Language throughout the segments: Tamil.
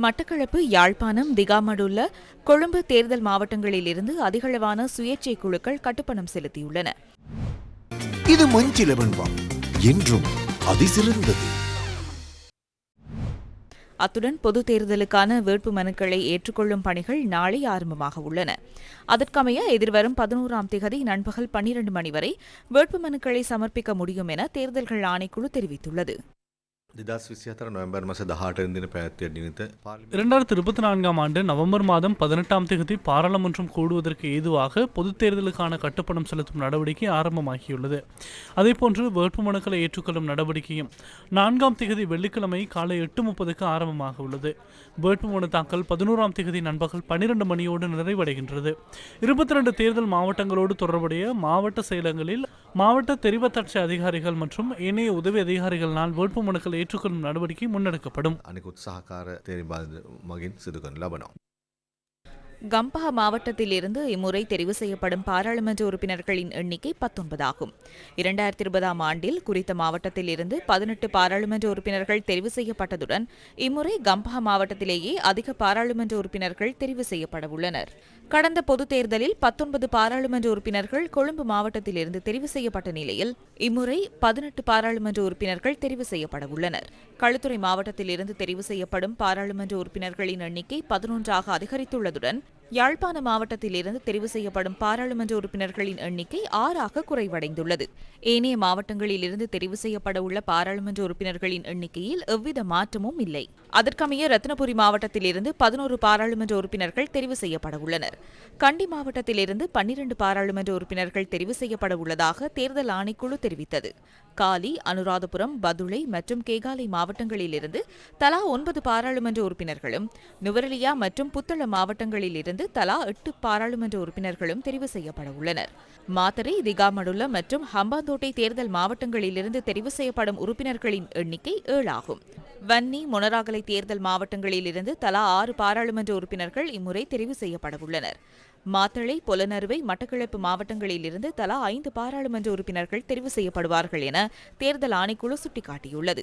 மட்டக்களப்பு, யாழ்ப்பாணம், திகாமடுல்ல, கொழும்பு தேர்தல் மாவட்டங்களிலிருந்து அதிகளவான சுயேட்சை குழுக்கள் கட்டுப்பணம் செலுத்தியுள்ளன. இது மஞ்சிலவன் என்றும் அதிசிறந்தது. அத்துடன் பொது தேர்தலுக்கான வேட்பு மனுக்களை ஏற்றுக்கொள்ளும் பணிகள் நாளை ஆரம்பமாக உள்ளன. அதற்கமைய எதிர்வரும் 11ஆம் திகதி நண்பகல் 12 மணி வரை வேட்பு மனுக்களை சமர்ப்பிக்க முடியும் என தேர்தல்கள் ஆணைக்குழு தெரிவித்துள்ளது. 2024 ஆண்டு நவம்பர் மாதம் 18ஆம் தேதி பாராளுமன்றம் கூடுவதற்கு ஏதுவாக பொதுத் தேர்தலுக்கான கட்டுப்பணம் செலுத்தும் நடவடிக்கை ஆரம்பமாகியுள்ளது. அதேபோன்று வேட்புமனுக்களை ஏற்றுக்கொள்ளும் நடவடிக்கையும் 4ஆம் தேதி வெள்ளிக்கிழமை காலை 8:30க்கு ஆரம்பமாக உள்ளது. வேட்புமனு தாக்கல் 11ஆம் தேதி நண்பகல் 12 மணியோடு நிறைவடைகின்றது. 22 தேர்தல் மாவட்டங்களோடு தொடர்புடைய மாவட்ட செயலகங்களில் மாவட்ட தெரிவத்தாட்சி அதிகாரிகள் மற்றும் ஏனைய உதவி அதிகாரிகளினால் வேட்புமனுக்களை ஏற்றுக்கொள்ளும் நடவடிக்கை முன்னெடுக்கப்படும். கம்பஹா மாவட்டத்திலிருந்து இம்முறை தெரிவு செய்யப்படும் பாராளுமன்ற உறுப்பினர்களின் எண்ணிக்கை 19 ஆகும். 2020ஆம் ஆண்டில் குறித்த மாவட்டத்தில் இருந்து 18 பாராளுமன்ற உறுப்பினர்கள் தெரிவு செய்யப்பட்டதுடன் இம்முறை கம்பஹா மாவட்டத்திலேயே அதிக பாராளுமன்ற உறுப்பினர்கள் தெரிவு செய்யப்பட உள்ளனர். கடந்த பொதுத் தேர்தலில் 19 பாராளுமன்ற உறுப்பினர்கள் கொழும்பு மாவட்டத்திலிருந்து தெரிவு செய்யப்பட்ட நிலையில் இம்முறை 18 பாராளுமன்ற உறுப்பினர்கள் தெரிவு செய்யப்பட உள்ளனர். களுத்துறை மாவட்டத்தில் இருந்து தெரிவு செய்யப்படும் பாராளுமன்ற உறுப்பினர்களின் எண்ணிக்கை 11ஆக அதிகரித்துள்ளதுடன் யாழ்ப்பாண மாவட்டத்தில் இருந்து தெரிவு செய்யப்படும் பாராளுமன்ற உறுப்பினர்களின் எண்ணிக்கை 6ஆக குறைவடைந்துள்ளது. ஏனைய மாவட்டங்களில் இருந்து தெரிவு செய்யப்பட உள்ள பாராளுமன்ற உறுப்பினர்களின் எண்ணிக்கையில் எவ்வித மாற்றமும் இல்லை. அதற்கமைய ரத்தினபுரி மாவட்டத்தில் இருந்து 11 பாராளுமன்ற உறுப்பினர்கள் தெரிவு செய்யப்பட உள்ளனர். கண்டி மாவட்டத்தில் இருந்து 12 பாராளுமன்ற உறுப்பினர்கள் தெரிவு செய்யப்பட உள்ளதாக தேர்தல் ஆணைக்குழு தெரிவித்தது. காலி, அனுராதபுரம், பதுளை மற்றும் கேகாலை மாவட்டங்களில் இருந்து தலா 9 பாராளுமன்ற உறுப்பினர்களும், நுவரெலியா மற்றும் புத்தளம் மாவட்டங்களில் இருந்து தலா 8 பாராளுமன்ற உறுப்பினர்களும் தெரிவு செய்யப்பட உள்ளனர். மாத்தறை, திகாமடுல்ல மற்றும் ஹம்பாந்தோட்டை தேர்தல் மாவட்டங்களிலிருந்து தெரிவு செய்யப்படும் உறுப்பினர்களின் எண்ணிக்கை 7 ஆகும். வன்னி, மொனராகலை தேர்தல் மாவட்டங்களில் இருந்து தலா 6 பாராளுமன்ற உறுப்பினர்கள் இம்முறை தெரிவு செய்யப்பட உள்ளனர். மாத்தளை, பொலனறுவை, மட்டக்களப்பு மாவட்டங்களில் இருந்து தலா 5 பாராளுமன்ற உறுப்பினர்கள் தெரிவு செய்யப்படுவார்கள் என தேர்தல் ஆணைக்குழு சுட்டிக்காட்டியுள்ளது.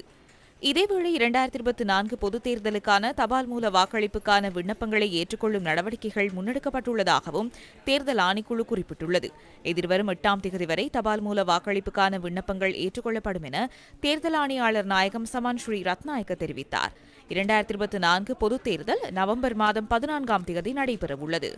இதேவேளை 2024 பொதுத் தேர்தலுக்கான தபால் மூல வாக்களிப்புக்கான விண்ணப்பங்களை ஏற்றுக்கொள்ளும் நடவடிக்கைகள் முன்னெடுக்கப்பட்டுள்ளதாகவும் தேர்தல் ஆணைக்குழு குறிப்பிட்டுள்ளது. எதிர்வரும் 8ஆம் தேதி வரை தபால் மூல வாக்களிப்புக்கான விண்ணப்பங்கள் ஏற்றுக்கொள்ளப்படும் என தேர்தல் ஆணையாளர் நாயகம் சமான் ஸ்ரீ ரத்நாயக்க தெரிவித்தார். 2024 பொதுத் தேர்தல் நவம்பர் மாதம் 14ஆம் தேதி நடைபெறவுள்ளது.